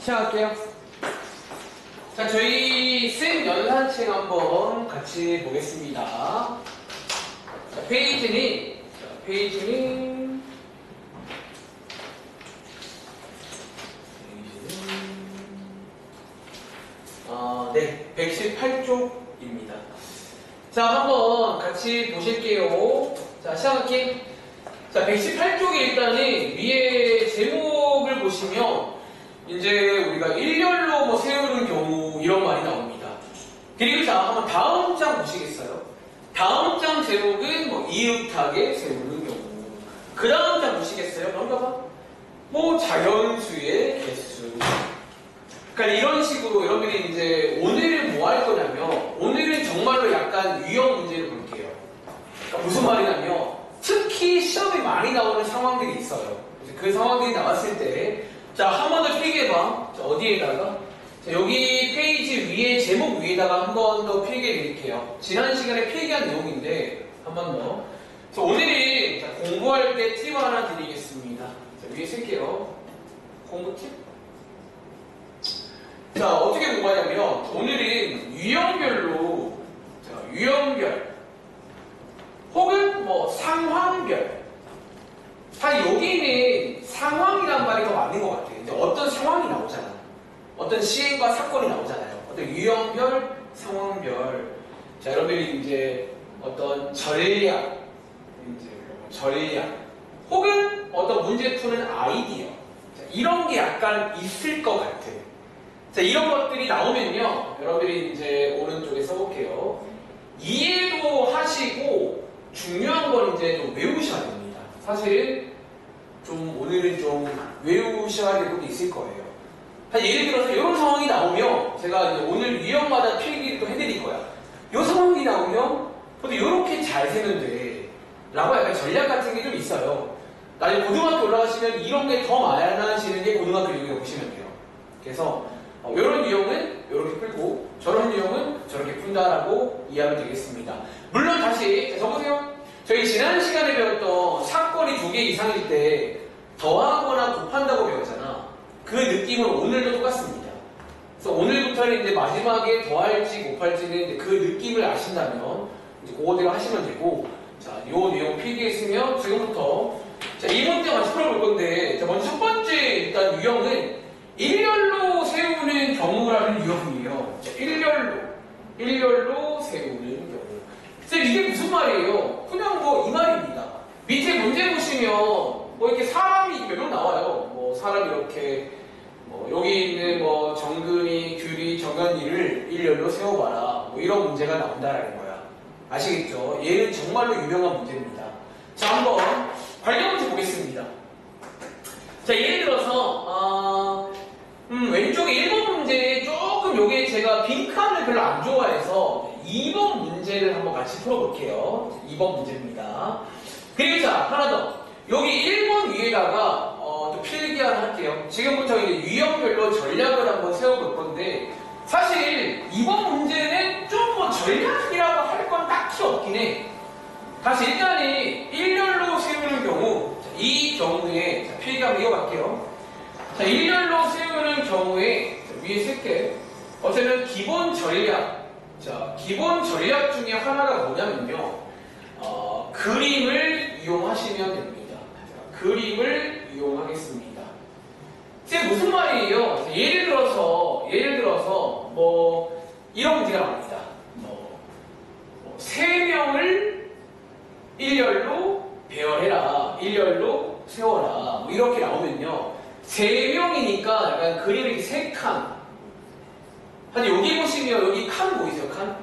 시작할게요. 자, 저희 쌤 연산책 한번 같이 보겠습니다. 자, 페이지는 네, 118쪽입니다. 자, 한번 같이 보실게요. 자, 시작할게요. 자, 118쪽에 일단은 위에 제목을 보시면 이제 우리가 일렬로 뭐 세우는 경우 이런 말이 나옵니다. 그리고 자, 한번 다음 장 보시겠어요? 다음 장 제목은 뭐 이웃하게 세우는 경우. 그 다음 장 보시겠어요? 그런가 봐. 뭐 자연수의 개수. 그러니까 이런 식으로 여러분이 이제 오늘은 뭐 할 거냐면 오늘은 정말로 약간 유형 문제를 볼게요. 그러니까 무슨 말이냐면 특히 시험에 많이 나오는 상황들이 있어요. 그 상황들이 나왔을 때 자, 한 번 더 필기해봐. 자, 어디에다가? 자, 여기 페이지 위에, 제목 위에다가 한 번 더 필기해 드릴게요. 지난 시간에 필기한 내용인데, 한 번 더. 자, 오늘은 자, 공부할 때 팁 하나 드리겠습니다. 자, 위에 쓸게요. 공부 팁. 자, 어떻게 공부하냐면, 오늘은 유형별로, 자, 유형별, 혹은 뭐 상황별, 여기는 상황이란 말이 더 맞는 것 같아요. 이제 어떤 상황이 나오잖아. 어떤 시행과 사건이 나오잖아요. 어떤 유형별, 상황별. 자, 여러분들이 이제 어떤 전략, 혹은 어떤 문제 푸는 아이디어. 자, 이런 게 약간 있을 것 같아요. 자, 이런 것들이 나오면요. 여러분들이 이제 오른쪽에 써볼게요. 이해도 하시고 중요한 건 이제 좀 외우셔야 됩니다. 사실 좀 오늘은 좀 외우셔야 될 것도 있을 거예요. 예를 들어서 이런 상황이 나오면 제가 이제 오늘 유형마다 필기를 또 해드릴 거야. 이 상황이 나오면 근데 이렇게 잘 세면 돼 라고 약간 전략 같은 게 좀 있어요. 나중에 고등학교 올라가시면 이런 게 더 많아지는 게 고등학교 유형이라고 보시면 돼요. 그래서 이런 유형은 이렇게 풀고 저런 유형은 저렇게 푼다라고 이해하면 되겠습니다. 물론 다시 적으세요. 저희 지난 시간에 배웠던 사건이 2개 이상일 때 더하거나 곱한다고 배웠잖아. 그 느낌은 오늘도 똑같습니다. 그래서 오늘부터는 이제 마지막에 더할지 곱할지는 이제 그 느낌을 아신다면 이제 그거대로 하시면 되고, 자, 요 내용 필기했으면 지금부터 자, 이 문제 같이 풀어볼 건데, 자, 먼저 첫 번째 일단 유형은 일렬로 세우는 경우라는 유형이에요. 자, 일렬로 세우는 경우. 쌤, 이게 무슨 말이에요? 그냥 뭐 이 말입니다. 밑에 문제 보시면 뭐 이렇게 사람이 몇 명 나와요. 뭐 사람 이렇게 뭐 여기 있는 뭐 정근이, 규리, 정연이를 일렬로 세워봐라. 뭐 이런 문제가 나온다라는 거야. 아시겠죠? 얘는 정말로 유명한 문제입니다. 자, 한번 관련 문제 보겠습니다. 자, 예를 들어서 왼쪽에 1번 문제에 조금 요게 제가 빈칸을 별로 안 좋아해서 2번 문제를 한번 같이 풀어볼게요. 2번 문제입니다. 그리고 자, 하나 더. 여기 1번 위에다가 또 필기 하나 할게요. 지금부터 이제 유형별로 전략을 한번 세워볼 건데, 사실 2번 문제는 좀 뭐 전략이라고 할 건 딱히 없긴 해. 다시 일단은 일렬로 세우는 경우, 이 경우에 자, 필기 한번 이어갈게요. 자, 일렬로 세우는 경우에 자, 위에 쓸게. 어쨌든 기본 전략. 자, 기본 전략 중에 하나가 뭐냐면요. 그림을 이용하시면 됩니다. 자, 그림을 이용하겠습니다. 이게 무슨 말이에요? 자, 예를 들어서 뭐 이런 문제가 나옵니다. 뭐 3명을 일렬로 배열해라. 일렬로 세워라. 뭐 이렇게 나오면요. 3명이니까 약간 그림을 이렇게 3칸. 근데 여기 보시면 여기 칸 보이세요? 칸?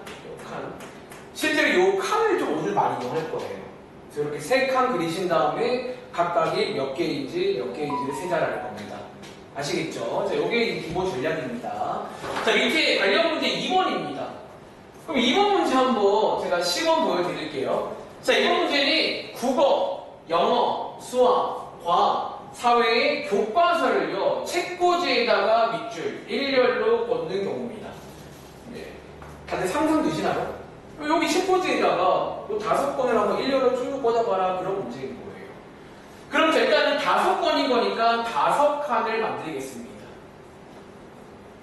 실제로 이 칸을 좀 오늘 많이 이용할 거예요. 그래서 이렇게 3칸 그리신 다음에 각각이 몇 개인지를 세자라는 겁니다. 아시겠죠? 자, 이게 기본 전략입니다. 자, 밑에 관련 문제 2번입니다. 그럼 2번 문제 한번 제가 시범 보여드릴게요. 자, 이번 문제는 국어, 영어, 수학, 과학, 사회의 교과서를요, 책꽂이에다가 밑줄, 일렬로 꽂는 경우입니다. 네. 다들 상상되시나요? 여기 책꽂이에다가 5건을 한번 일렬로 쭉 꽂아봐라, 그런 문제인 거예요. 그럼 자, 일단은 5건인 거니까 5칸을 만들겠습니다.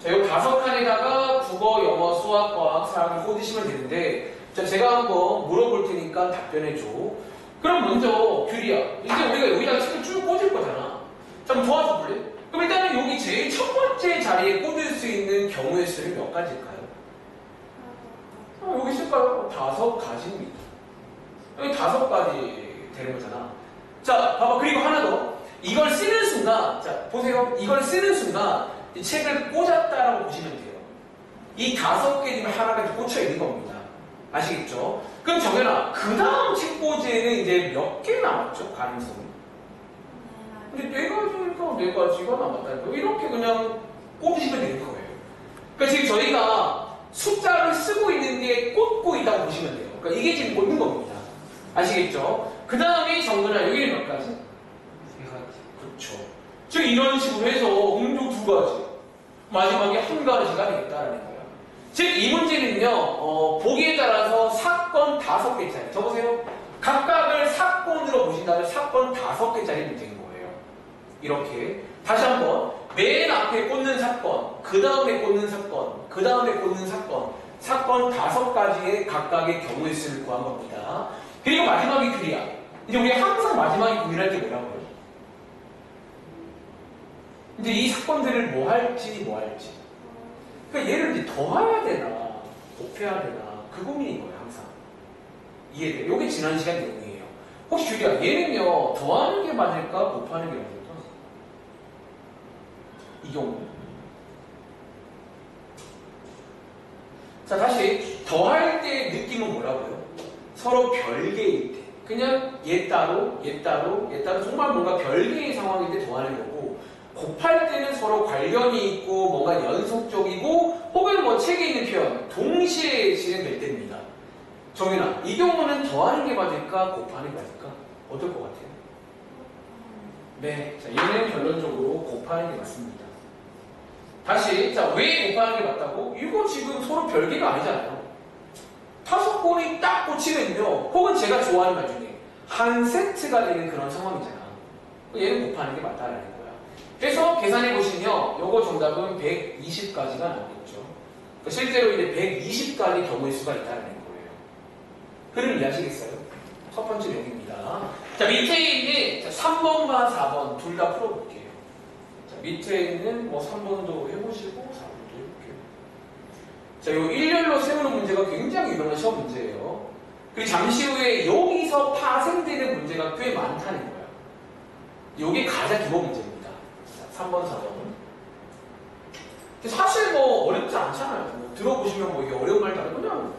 자, 요 5칸에다가 국어, 영어, 수학, 과학, 사학을 꽂으시면 되는데, 자, 제가 한번 물어볼 테니까 답변해줘. 그럼 먼저, 규리야. 이제 우리가 여기다가 책을 쭉 꽂을 거잖아. 자, 한번 도와줘 볼래? 그럼 일단은 여기 제일 첫 번째 자리에 꽂을 수 있는 경우의 수는 몇 가지일까요? 여기 있을까요? 5가지입니다. 여기 5가지 되는 거잖아. 자, 봐봐. 그리고 하나 더. 이걸 쓰는 순간, 자, 보세요. 이걸 쓰는 순간, 이 책을 꽂았다라고 보시면 돼요. 이 5개 중에 하나가 꽂혀 있는 겁니다. 아시겠죠? 그럼 정연아, 그 다음 책 꽂이에는 이제 몇 개 남았죠? 가능성이. 근데 4가지니까 4가지가 남았다니까. 이렇게 그냥 꽂으시면 되는 거예요. 그러니까 지금 저희가 숫자를 쓰고 있는 게 꽂고 있다고 보시면 돼요. 그러니까 이게 지금 꽂는 겁니다. 아시겠죠? 그 다음에 정근아, 여기는 몇 가지? 3가지. 그렇죠. 즉 이런 식으로 해서 음조 2가지, 마지막에 1가지가 되겠다라는 거예요. 즉 이 문제는요, 보기에 따라서 사건 5개짜리. 적으세요. 각각을 사건으로 보신다면 사건 5개짜리 문제인 거예요. 이렇게 다시 한번 맨 앞에 꽂는 사건, 그 다음에 꽂는 사건, 그 다음에 꽂는 사건, 사건 5가지의 각각의 경우의 수를 구한 겁니다. 그리고 마지막이 규리야. 이제 우리 항상 마지막에 고민할 게 뭐라고요? 이제 이 사건들을 뭐 할지. 그러니까 얘를 이제 더해야 되나, 곱해야 되나, 그 고민인 거예요, 항상. 이해돼? 요게 지난 시간 내용이에요. 혹시 규리야, 얘는요, 더하는 게 맞을까, 곱하는 게 맞을까? 이 경우. 자, 다시 더할 때 느낌은 뭐라고요? 서로 별개일 때. 그냥 얘 따로 정말 뭔가 별개의 상황일 때 더하는 거고, 곱할 때는 서로 관련이 있고 뭔가 연속적이고 혹은 뭐 책에 있는 표현 동시에 진행될 때입니다. 정윤아, 이 경우는 더하는 게 맞을까, 곱하는 게 맞을까? 어떨 것 같아요? 네, 자, 얘는 결론적으로 곱하는 게 맞습니다. 다시, 자, 왜 곱하는 게 맞다고? 이거 지금 서로 별개가 아니잖아요. 5권이 딱 꽂히면요, 혹은 제가 좋아하는 말 중에 한 세트가 되는 그런 상황이잖아. 얘는 곱하는 게 맞다라는 거야. 그래서 계산해 보시면 요거 정답은 120가지가 나오겠죠. 그러니까 실제로 이제 120가지 경우의 수가 있다는 거예요. 그럼 이해하시겠어요? 첫 번째 내용입니다. 자, 밑에 있는 3번과 4번 둘 다 풀어볼게요. 자, 밑에 있는 뭐 3번도 해보시고 4번도 해볼게요. 자, 요 일렬로 세우는 문제가 굉장히 유명한 시험 문제예요. 그리고 잠시 후에 여기서 파생되는 문제가 꽤 많다는 거예요. 요게 가장 기본 문제입니다. 3번, 4번. 사실 뭐 어렵지 않잖아요. 뭐 들어보시면 뭐 이게 어려운 말도 아니고 그냥.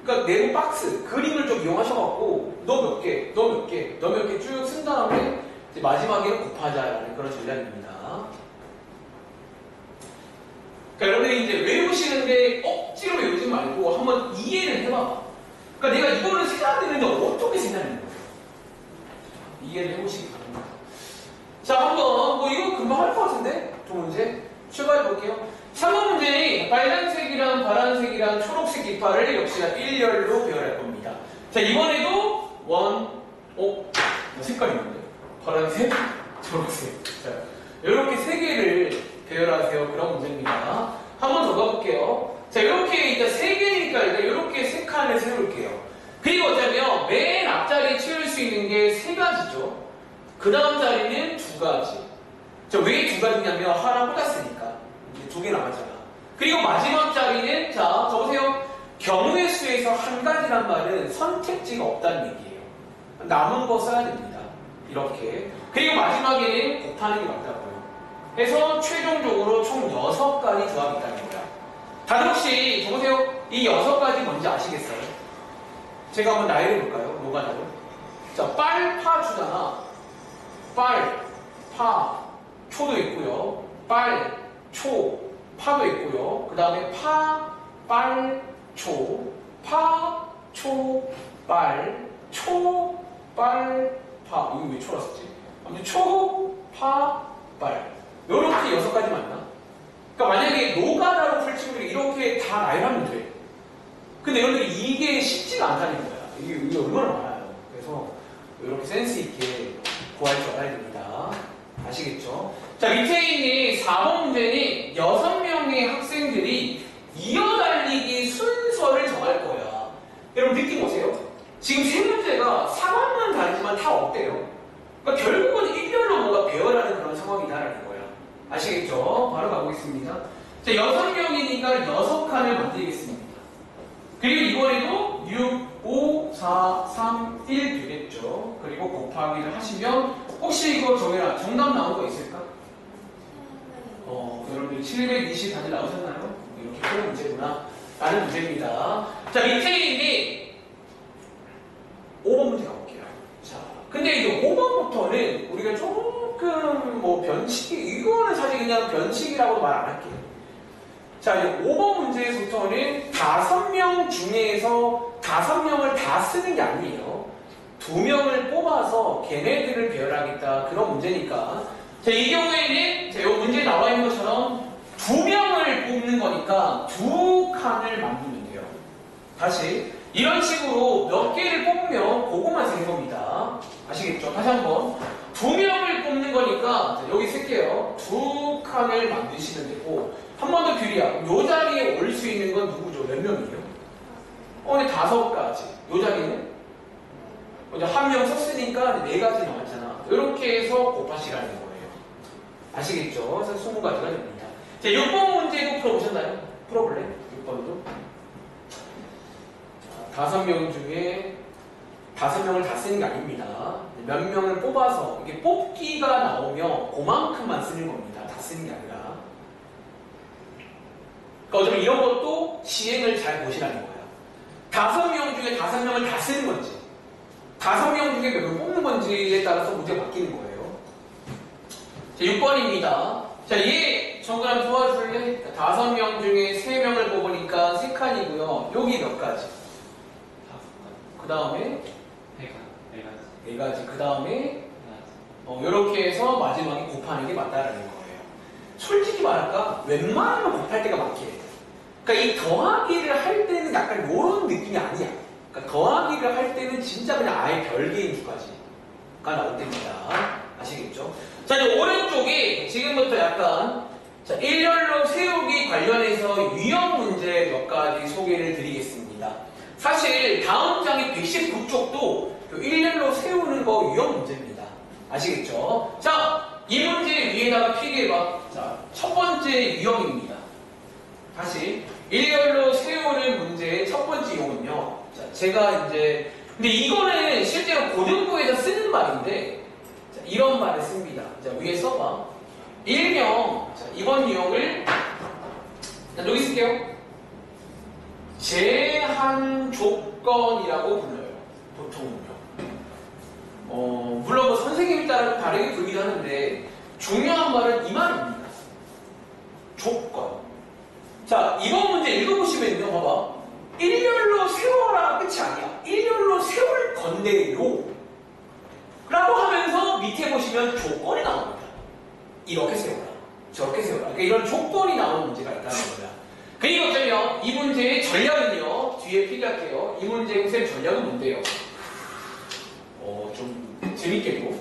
그러니까 네모 박스, 그림을 좀 이용하셔갖고 너 몇 개 쭉 쓴 다음에 이제 마지막에는 곱하자라는 그런 전략입니다. 그러니까 여러분들이 이제 외우시는데 억지로 외우지 말고 한번 이해를 해봐봐. 그러니까 내가 이거를 생각해야 되는데 어떻게 생각하는 거예요? 이해를 해보시기 바랍니다. 자, 한번 뭐 이거 금방 할 것 같은데? 두 문제 출발해 볼게요. 3번 문제는 빨간색이랑 파란색이랑 초록색 깃발을 역시나 일렬로 배열할 겁니다. 자, 이번에도 색깔이 있는데? 파란색, 초록색. 자, 이렇게 3개를 배열하세요. 그런 문제입니다. 한 번 더 가볼게요. 자, 이렇게 일단 3개니까 일단 이렇게 3칸을 세울게요. 그리고 어쩌면 맨 앞자리에 채울 수 있는 게 3가지죠. 그 다음 자리는 2가지. 자, 왜 2가지냐면 하나 꽂았으니까. 이제 2개 남았잖아. 그리고 마지막 자리는, 자, 적으세요. 경우의 수에서 1가지란 말은 선택지가 없다는 얘기예요. 남은 거 써야 됩니다. 이렇게. 그리고 마지막에는 곱하는 게 맞다고요. 해서 최종적으로 총 6가지 조합이 있다는 거야. 다들 혹시 적으세요. 이 6가지 뭔지 아시겠어요? 제가 한번 나열해 볼까요? 노가다로. 자, 빨파주잖아. 빨, 파, 초도 있고요. 빨, 초, 파도 있고요. 그 다음에 파, 빨, 초, 파, 초, 빨, 초, 빨, 파. 이거 왜 초라 썼지? 아무튼 초, 파, 빨. 요렇게 6가지 맞나? 그러니까 만약에 노가다로 풀 친구들이 이렇게 다 나열하면 돼. 근데 여러분들이 이게 쉽지가 않다는 거야. 이게 얼마나 많아요. 그래서 이렇게 센스 있게 구할 줄 알아야 됩니다. 아시겠죠? 자, 밑에 있는 4번 문제는 6명 아시겠죠? 바로 가보겠습니다. 자, 6명이니까 6칸을 만들겠습니다. 그리고 이번에도 6, 5, 4, 3, 1 되겠죠. 그리고 곱하기를 하시면 혹시 이거 정해라. 정답 나온 거 있을까? 여러분들 720 다들 나오셨나요? 이렇게 푸는 문제구나 라는 문제입니다. 자, 밑에 있는 5번 문제 가볼게요. 자, 근데 이제 5번부터는 우리가 조금 뭐 변칙, 이거는 사실 그냥 변칙이라고 말 안 할게요. 자, 이제 5번 문제에서부터는 5명 중에서 5명을 다 쓰는 게 아니에요. 2명을 뽑아서 걔네들을 배열하겠다. 그런 문제니까. 자, 이 경우에는 자, 이 문제에 나와 있는 것처럼 2명을 뽑는 거니까 2칸을 만들면 돼요. 다시 이런 식으로 몇 개를 뽑으면 그것만 쓰는 겁니다. 아시겠죠? 다시 한번 2명을 뽑는 거니까 자, 여기 쓸게요. 2칸을 만드시면 되고 한 번 더 규리야. 이 자리에 올 수 있는 건 누구죠? 몇 명이에요? 근데 5가지. 이 자리는? 이제 1명 썼으니까 4가지 나왔잖아. 이렇게 해서 곱하시라는 거예요. 아시겠죠? 그래서 20가지가 됩니다. 자, 6번 문제도 풀어보셨나요? 풀어볼래? 6번도. 5명 중에 5명을 다 쓰는 게 아닙니다. 몇 명을 뽑아서 이게 뽑기가 나오면 그만큼만 쓰는 겁니다. 다 쓰는 게 아니라. 그러니까 어쩌면 이런 것도 시행을 잘 보시라는 거예요. 5명 중에 5명을 다 쓰는 건지 5명 중에 몇 명 뽑는 건지에 따라서 문제가 바뀌는 거예요. 자, 6번입니다. 자, 얘 정글 한번 도와줄래? 5명 중에 3명을 뽑으니까 3칸이고요. 여기 몇 가지? 그 다음에 4가지. 그 다음에 이렇게 해서 마지막에 곱하는 게 맞다라는 거예요. 솔직히 말할까? 웬만하면 곱할 때가 많게 돼요. 그러니까 이 더하기를 할 때는 약간 이런 느낌이 아니야. 그러니까 더하기를 할 때는 진짜 그냥 아예 별개인 두 가지가 나올 때입니다. 아시겠죠? 자, 이제 오른쪽에 지금부터 약간 자, 일렬로 세우기 관련해서 유형 문제 몇 가지 소개를 드리겠습니다. 사실 다음 장의 119쪽도 일렬로 세우는 거 유형 문제입니다. 아시겠죠? 자, 이 문제 위에다가 필기해봐. 자, 첫 번째 유형입니다. 다시 일렬로 세우는 문제의 첫 번째 유형은요. 자, 제가 이제 근데 이거는 실제로 고등부에서 쓰는 말인데 자, 이런 말을 씁니다. 자, 위에 써봐. 일명 자, 이번 유형을 자, 여기 쓸게요. 제한 조건이라고 불러요. 보통은요. 물론 뭐 선생님에 따라 다르게 불기도 하는데 중요한 말은 이 말입니다. 조건. 자, 이번 문제 읽어보시면요. 봐봐. 일렬로 세워라 끝이 아니야. 일렬로 세울 건데요. 라고 하면서 밑에 보시면 조건이 나옵니다. 이렇게 세워라. 저렇게 세워라. 그러니까 이런 조건이 나오는 문제가 있다는 거야. 그리고 어쩌면 이 문제의 전략은요. 뒤에 필기할게요. 이 문제의 쌤 전략은 뭔데요? 좀 재밌게도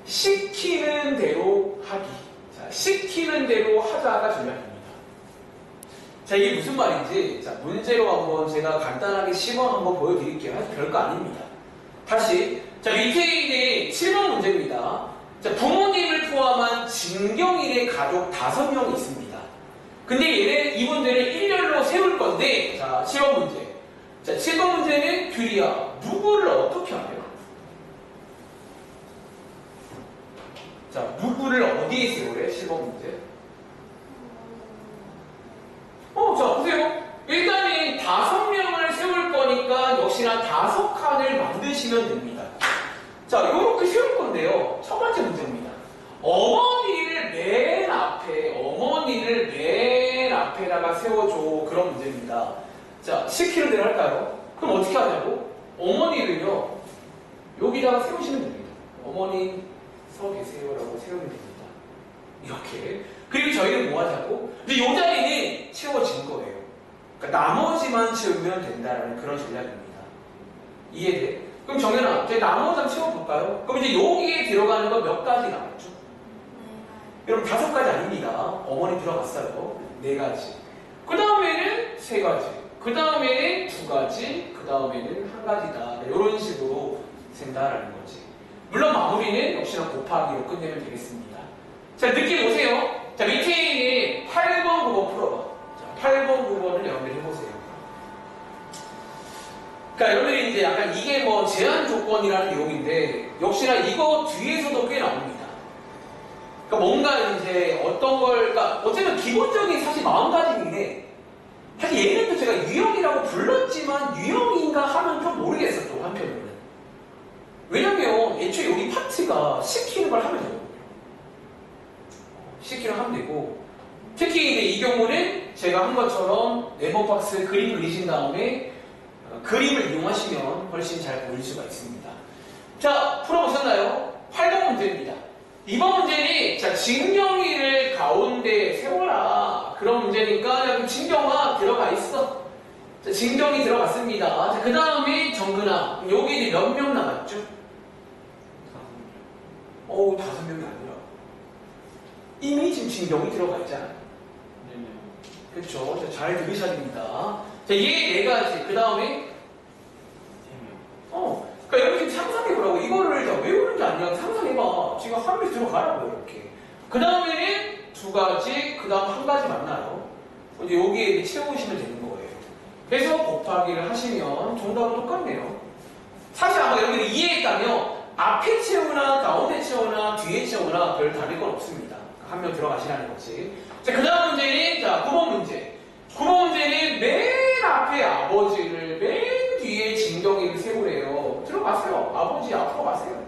시키는 대로 하기. 자, 시키는 대로 하자가 전략입니다. 자, 이게 무슨 말인지 자, 문제로 한번 제가 간단하게 시범 한번 보여드릴게요. 사실 별거 아닙니다. 다시 자, 밑에 있는 7번 문제입니다. 자, 부모님을 포함한 진경일의 가족 5명이 있습니다. 근데 얘네 이 문제를 일렬로 세울 건데 자, 7번 문제. 자, 7번 문제는 규리야. 누구를 어떻게 하래요? 자, 누구를 어디에 세우래? 7번 문제. 자, 보세요. 일단은 5명을 세울 거니까 역시나 5칸을 만드시면 됩니다. 자, 이렇게 세울 건데요. 첫 번째 문제입니다. 어머니를 맨 앞에다가 세워줘. 그런 문제입니다. 자, 시키는 대로 할까요? 그럼 어떻게 하냐고? 어머니를요, 여기다가 세우시면 됩니다. 어머니 서 계세요라고 세우면 됩니다. 이렇게. 그리고 저희는 뭐 하자고? 근데 이 자리는 채워진 거예요. 그러니까 나머지만 채우면 된다라는 그런 전략입니다. 이해돼? 그럼 정연아, 저희 나머지 한번 채워볼까요? 그럼 이제 여기에 들어가는 건 몇 가지 나왔죠? 여러분 5가지 아닙니다. 어머니 들어갔어요. 4가지. 그 다음에는 3가지. 그 다음에는 2가지. 그 다음에는 1가지다. 이런 식으로 센다라는 거지. 물론 마무리는 역시나 곱하기로 끝내면 되겠습니다. 자, 느낌 오세요? 자, 밑에 있는 8번, 9번 풀어봐. 자, 8번, 9번을 여러분들이 해보세요. 그러니까 여러분들이 이제 약간 이게 뭐 제한 조건이라는 내용인데, 역시나 이거 뒤에서도 꽤 나옵니다. 그러니까 뭔가 이제 어떤 걸, 그러니까 어쩌면 기본적인 사실 마음가짐인데, 사실 얘는 또 제가 유형이라고 불렀지만 유형인가 하면 좀 모르겠어, 또 한편으로는. 왜냐면 애초에 여기 파트가 시키는 걸 하면 되거든요. 시키는 하면 되고, 특히 이제 이 경우는 제가 한 것처럼 네모박스 그림 그리신 다음에 그림을 이용하시면 훨씬 잘 보일 수가 있습니다. 자, 풀어보셨나요? 8번 문제입니다. 이번 문제는 자, 진경이를 가운데 세워라. 그런 문제니까 야, 진경아 들어가 있어. 자, 진경이 들어갔습니다. 자, 그 다음에 정근아. 여기 이제 몇 명 남았죠? 5명이 아니라 이미 지금 진경이 들어가 있잖아요. 그렇죠. 잘 들으셔야 됩니다. 자, 얘 4가지. 그 다음에 그러니까 여러분 지금 상상해보라고. 이거를 외우는 게 아니라 상상해봐. 지금 한 명이 들어가라고요, 이렇게. 그 다음에는 2가지, 그 다음 1가지 맞나요? 이제 여기에 채우시면 되는 거예요. 그래서 곱하기를 하시면 정답은 똑같네요. 사실 아마 여러분들이 이해했다면 앞에 채우나 가운데 채우나 뒤에 채우나 별 다를 건 없습니다. 한 명 들어가시라는 거지. 자, 그 다음 문제는, 자, 9번 문제. 9번 문제는 맨 앞에 아버지를, 맨 뒤에 진경이를 세우래요. 들어가세요. 아버지 앞으로 가세요.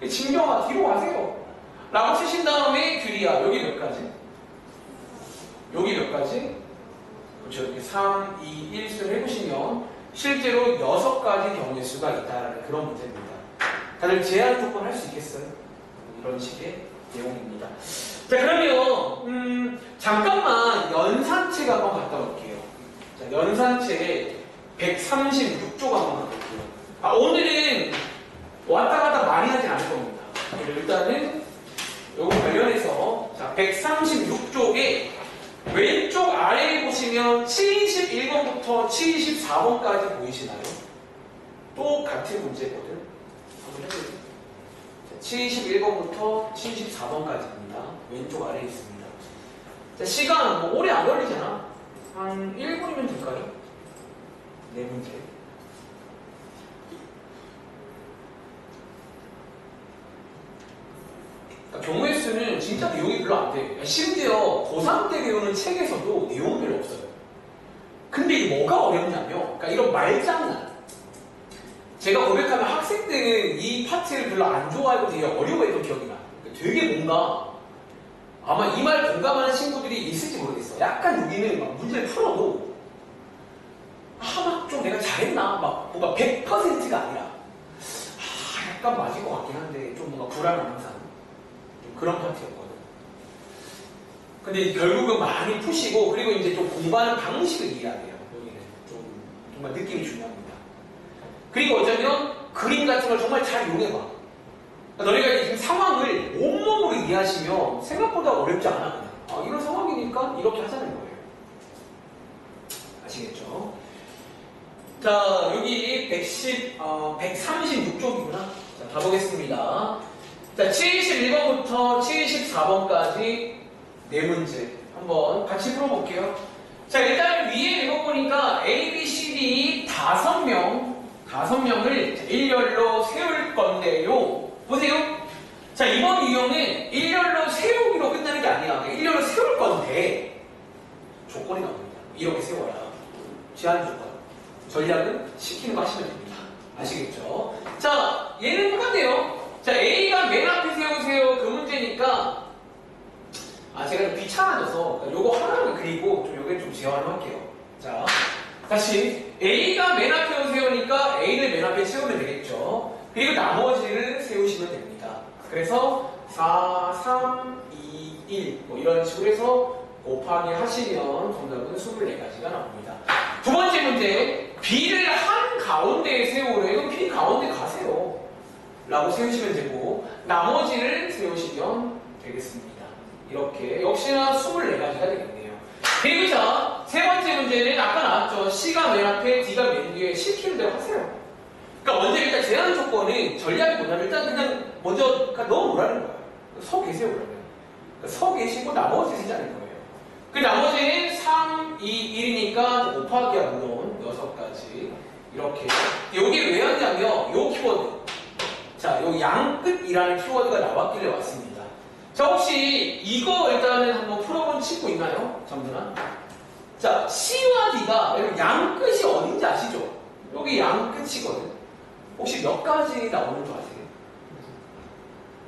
진경아 뒤로 가세요. 라고 치신 다음에 규리야 여기 몇 가지? 여기 몇 가지? 그렇죠. 이렇게 3, 2, 1 수를 해보시면 실제로 6가지 경우의 수가 있다는 그런 문제입니다. 다들 제한 조건 할 수 있겠어요? 이런 식의 내용입니다. 자, 그러면 잠깐만 연산책 한번 갔다 올게요. 자, 연산책 136쪽 한번 가볼게요. 오늘은 왔다 갔다 많이 하진 않을 겁니다. 일단은 요거 관련해서 자, 136쪽에 왼쪽 아래에 보시면 71번부터 74번까지 보이시나요? 또 같은 문제거든. 한번 해볼게요. 71번부터 74번까지입니다. 왼쪽 아래에 있습니다. 자, 시간 뭐 오래 안 걸리잖아. 한 1분이면 될까요? 네 문제. 그러니까 경우의 수는 진짜 내용이 별로 안 돼. 심지어 고3 때 배우는 책에서도 내용은 별로 없어요. 근데 이게 뭐가 어렵냐면, 그러니까 이런 말장난. 제가 고백하면 학생들은 이 파트를 별로 안 좋아하고 되게 어려워했던 기억이 나. 되게 뭔가 아마 이 말 공감하는 친구들이 있을지 모르겠어. 약간 여기는 막 문제를 풀어도 막 좀 내가 잘했나? 막 뭔가 100%가 아니라 약간 맞을 것 같긴 한데 좀 뭔가 불안한 항상 좀 그런 파트였거든. 근데 결국은 많이 푸시고 그리고 이제 좀 공부하는 방식을 이해해야 돼요. 여기는 좀 정말 느낌이 중요합니다. 그리고 어쩌면 그림 같은 걸 정말 잘 이용해봐. 너희가 지금 상황을 온몸으로 이해하시면 생각보다 어렵지 않아. 이런 상황이니까 이렇게 하자는 거예요. 아시겠죠? 자, 여기 136쪽이구나. 자, 가보겠습니다. 자, 71번부터 74번까지 네 문제 한번 같이 풀어볼게요. 자, 일단 위에 읽어보니까 A, B, C, D 5명을 일렬로 세울 건데요. 보세요. 자, 이번 유형은 일렬로 세우기로 끝나는 게 아니라 일렬로 세울 건데 조건이 나옵니다. 이렇게 세워라. 제한 조건. 전략은 시키는 거 하시면 됩니다. 아시겠죠? 자, 얘는 똑같네요. 자, A가 맨 앞에 세우세요. 그 문제니까 제가 좀 귀찮아져서 요거 하나를 그리고 좀 요게 좀 재활을 할게요. 자, 다시 A가 맨 앞에 세우니까 A를 맨 앞에 세우면 되겠죠. 그리고 나머지를 세우시면 됩니다. 그래서 4, 3, 2, 1 뭐 이런 식으로 해서 곱하기 하시면 정답은 24가지가 나옵니다. 두 번째 문제, B를 한 가운데에 세우래. 이건 B 가운데 가세요. 라고 세우시면 되고 나머지를 세우시면 되겠습니다. 이렇게 역시나 24가지가 되겠네요. 그리고 자, 세 번째 문제는 아까 나왔죠. C가 맨 앞에, D가 맨 뒤에 시키는 대로 하세요. 그러니까 먼저 일단 제한 조건은 전략이보다는 일단 그냥 먼저 너무 뭐라는 거야. 서 계세요 그러면. 서 계시고 나머지 쓰지 않을 거예요. 그 나머지는 3, 2, 1이니까 곱하기야 물론 6가지 이렇게. 여기 왜 왔냐면 요 키워드, 자, 요 양끝이라는 키워드가 나왔길래 왔습니다. 자, 혹시 이거 일단은 한번 풀어본 친구 있나요? 전부나? 자, C와 D가 양끝이 어딘지 아시죠? 여기 양끝이거든. 혹시 몇 가지 나오는 줄 아세요?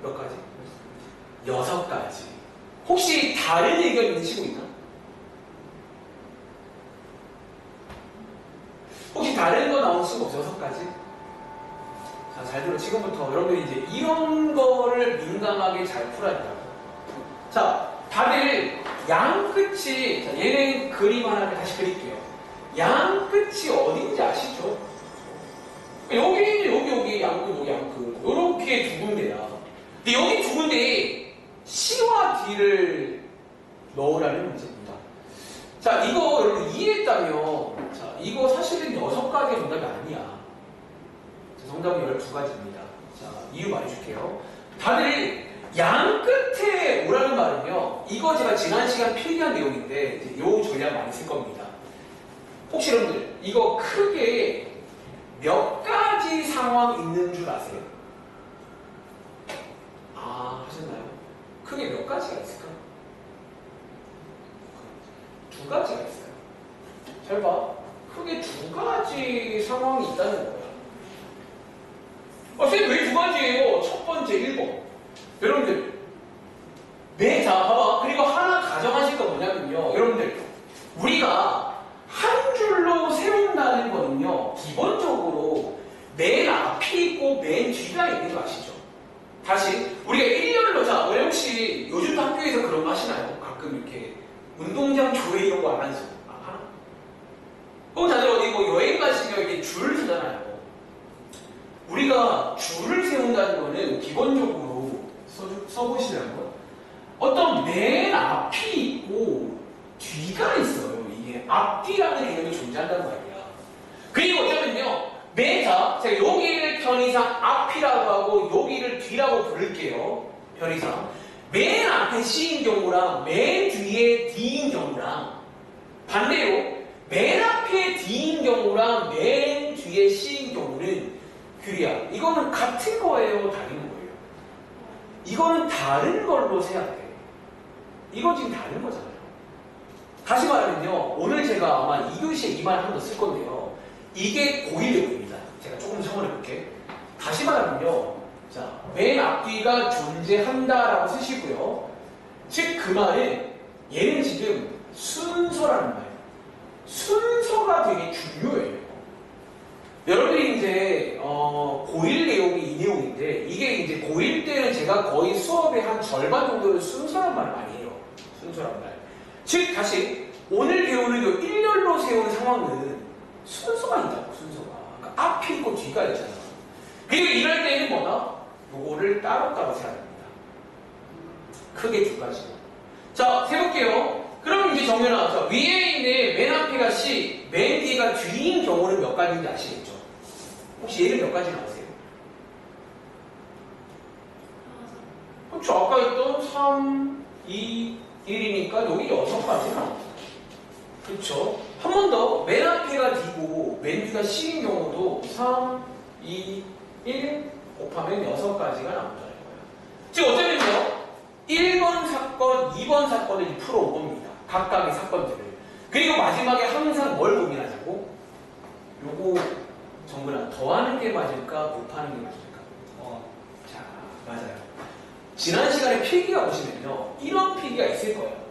몇 가지? 6가지. 혹시 다른 의견 있는 친구 있나? 혹시 다른 거 나오는 친구 없어요? 6가지? 자, 잘 들어. 지금부터 여러분들이 이제 이런 거를 민감하게 잘 풀어야 된다고. 자, 다들 양끝이, 자, 얘는 그림 하나 다시 그릴게요. 양끝이 어딘지 아시죠? 여기 양끝, 여기 양끝. 요렇게 두 군데야. 근데 여기 두 군데에 C와 D를 넣으라는 문제입니다. 자, 이거 여러분 이해했다면, 자, 이거 사실은 6가지의 정답이 아니야. 자, 정답은 12가지입니다. 자, 이유 말해줄게요. 다들 양 끝에 오라는 말은요, 이거 제가 지난 시간 필기한 내용인데, 이제 요 전략 많이 쓸 겁니다. 혹시 여러분들, 이거 크게 몇 가지 상황 있는 줄 아세요? 아, 하셨나요? 크게 몇 가지가 있을까? 2가지가 있어요. 잘 봐. 크게 2가지 상황이 있다는 거야. 선생님 왜 2가지예요? 첫 번째 1번. 여러분들, 자, 봐봐. 그리고 하나 가정하실 거 뭐냐면요. 여러분들, 우리가 한 줄로 세운다는 거는요, 기본적으로 맨 앞이 있고 맨 뒤가 있는 거 아시죠? 다시, 우리가 일렬로, 자, 왜 혹시 요즘 학교에서 그런 거 하시나요? 가끔 이렇게 운동장 조회 이런 거 안 하죠? 하나? 다들 어디 뭐 여행 가시면 이렇게 줄을 서잖아요. 우리가 줄을 세운다는 거는 기본적으로 써보시라고요. 어떤 맨 앞이 있고 뒤가 있어요. 이게 앞뒤라는 개념이 존재한다는 말이야. 그리고 어쩌면요, 제가 여기를 편의상 앞이라고 하고 여기를 뒤라고 부를게요. 편의상. 맨 앞에 C인 경우랑 맨 뒤에 D인 경우랑 반대로 맨 앞에 D인 경우랑 맨 뒤에 C인 경우는 규리야, 이거는 같은 거예요? 다른 거예요? 이거는 다른 걸로 세야 돼. 이거 지금 다른 거잖아요. 다시 말하면요, 오늘 제가 아마 2교시에 이 말 한 번 쓸 건데요, 이게 고1내용입니다. 제가 조금 설명해 볼게. 다시 말하면요, 자, 맨 앞뒤가 존재한다라고 쓰시고요. 즉, 그 말은 얘는 지금 순서라는 말이에요. 순서가 되게 중요해요. 여러분들이 이제 고1 내용이 이 내용인데, 이게 이제 고1 때는 제가 거의 수업의 한 절반 정도를 순서란 말을 많이 해요. 순서란 말. 즉, 다시 오늘 배우는 요 일렬로 세우는 상황은 순서가 있다고, 순서가. 그러니까 앞이 있고 뒤가 있잖아. 그리고 이럴 때는 뭐다? 요거를 따로따로 세야 됩니다. 크게 2가지. 자, 세볼게요. 그럼 이제 정연아, 자, 위에 있는 맨 앞에가 C, 맨 뒤가 뒤인 경우는 몇 가지인지 아시겠죠? 혹시 얘는 몇 가지 나오세요? 그렇죠. 아까 했던 3, 2, 1이니까 여기 6가지 나옵니다. 그렇죠. 한 번 더, 맨 앞에가 D고 맨 뒤가 C인 경우도 3, 2, 1 곱하면 6가지가 나온다는 거예요. 즉 어쩌면요, 1번 사건, 2번 사건을 풀어온 겁니다. 각각의 사건들을. 그리고 마지막에 항상 뭘 고민하자고? 요거 정근아, 더하는 게 맞을까? 곱하는 게 맞을까? 자, 맞아요. 지난 시간에 필기가 보시면요, 이런 필기가 있을 거예요.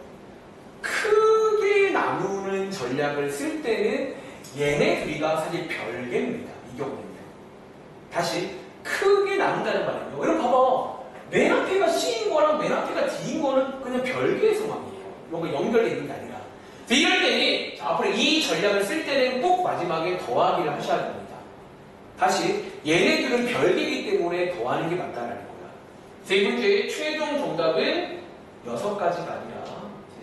크게 나누는 전략을 쓸 때는 얘네 둘이가 사실 별개입니다. 이 경우는요. 다시 크게 나눈다는 말은요, 여러분 봐봐. 맨 앞에가 C인 거랑 맨 앞에가 D인 거는 그냥 별개의 상황이에요. 뭔가 연결되어 있는 게 아니라. 이럴 때는 앞으로 이 전략을 쓸 때는 꼭 마지막에 더하기를 하셔야 됩니다. 다시 얘네들은 별개이기 때문에 더하는 게 맞다라는 거야. 이 문제의 최종 정답은 6가지가 아니라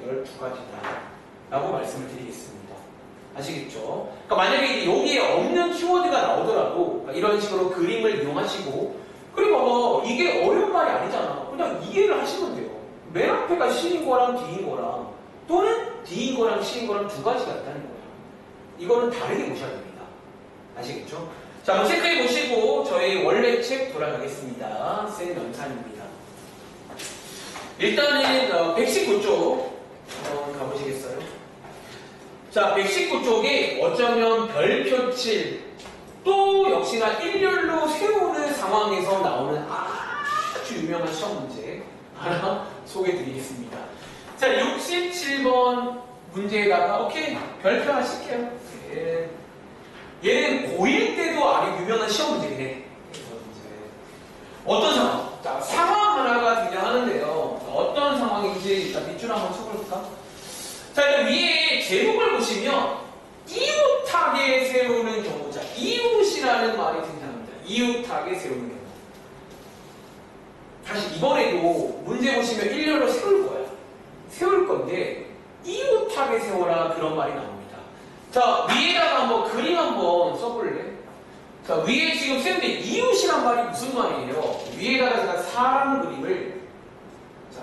12가지다 라고 말씀을 드리겠습니다. 아시겠죠? 그러니까 만약에 이제 여기에 없는 키워드가 나오더라도 이런 식으로 그림을 이용하시고, 그리고 이게 어려운 말이 아니잖아. 그냥 이해를 하시면 돼요. 맨 앞에가 C인 거랑 D인 거랑 또는 D인 거랑 C인 거랑 두 가지가 있다는 거예요. 이거는 다르게 보셔야 됩니다. 아시겠죠? 자, 한번 체크해 보시고 저희 원래 책 돌아가겠습니다. 쌤 연산입니다. 일단은 119쪽 한번 가보시겠어요? 자, 119쪽에 어쩌면 별표칠 또 역시나 일렬로 세우는 상황에서 나오는 아주 유명한 시험 문제 하나 소개해 드리겠습니다. 자, 67번 문제에다가 오케이 별표 하나 칠게요. 네. 얘는 고1 때도 아주 유명한 시험 문제긴 해. 어떤 상황? 자, 상황 하나가 등장하는데요. 어떤 상황인지 일단 밑줄 한번 쳐볼까? 자, 일단 위에 제목을 보시면 이웃하게 세우는 경우. 자, 이웃이라는 말이 등장합니다. 이웃하게 세우는 경우. 다시 이번에도 문제 보시면 일렬로 세울 거야. 세울 건데 이웃하게 세워라 그런 말이 나옵니다. 자, 위에다가 한번 그림 한번 써볼래? 자, 위에 지금 쌤인데 이웃이란 말이 무슨 말이에요? 위에다가 제가 사람 그림을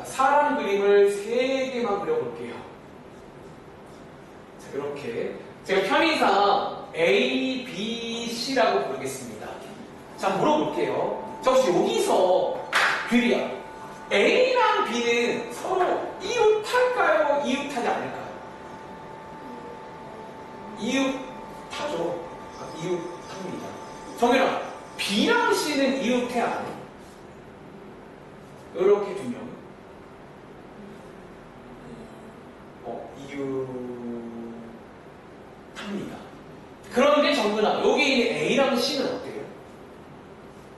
사람 그림을 3개만 그려볼게요. 자, 이렇게 제가 편의상 A, B, C라고 부르겠습니다. 자, 물어볼게요. 자, 혹시 여기서 규리야, A랑 B는 서로 이웃할까요? 이웃하지 않을까요? 이웃하죠. 이웃합니다. 정현아, B랑 C는 이웃해 안 해? 이렇게 두 명. 이웃합니다. 그런데 정근아, 여기 있는 A랑 C는 어때요?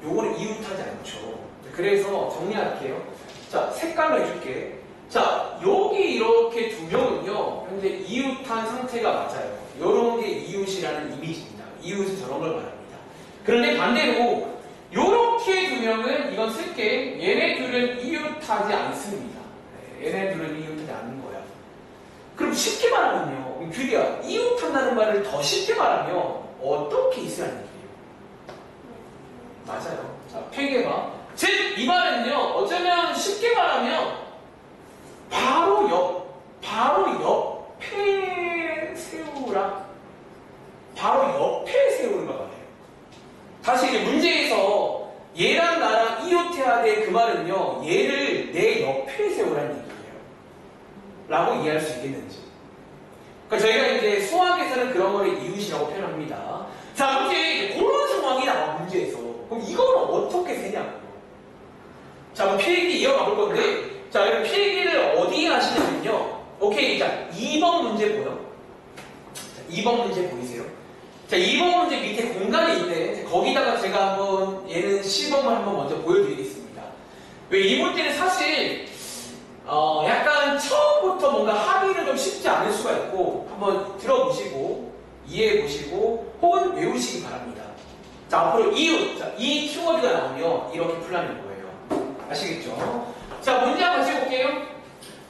요거는 이웃하지 않죠. 그래서 정리할게요. 자, 색깔로 해줄게. 자, 여기 이렇게 두 명은요, 현재 이웃한 상태가 맞아요. 요런 게 이웃이라는 이미지입니다. 이웃은 저런 걸 말합니다. 그런데 반대로 요렇게 두 명은 이건 쓸게. 얘네 둘은 이웃하지 않습니다. 얘네 둘은 이웃하지 않는 거야. 그럼 쉽게 말하면요, 규리야, 이웃한다는 말을 더 쉽게 말하면 어떻게 있으라는 얘기예요? 맞아요. 자, 폐계봐. 즉, 이 말은요, 어쩌면 쉽게 말하면 바로 옆에 세우라. 바로 옆에 세우는 거 같아요. 다시 이제 문제에서 얘랑 나랑 이웃해야 돼. 그 말은요, 얘를 내 옆에 세우라는 얘기예요. 라고 이해할 수 있겠는지. 그러니까 저희가 이제 수학에서는 그런 거를 이웃이라고 표현합니다. 자, 그렇게 그런 상황이 나와, 문제에서. 그럼 이거는 어떻게 세냐고요. 자, 그럼 필기 이어가 볼 건데, 자, 여러분 필기를 어디에 하시냐면요. 오케이, 자, 2번 문제 보여? 자, 2번 문제 보이세요? 자, 2번 문제 밑에 공간이 있네. 거기다가 제가 한번 얘는 시범을 한번 먼저 보여드리겠습니다. 왜 이 문제는 사실 약간 처음부터 뭔가 하기는 좀 쉽지 않을 수가 있고 한번 들어보시고 이해해보시고 혹은 외우시기 바랍니다. 자, 앞으로 이웃, 자, 이 키워드가 나오면 이렇게 풀라는 거예요. 아시겠죠? 자, 문제 한번 같이 볼게요.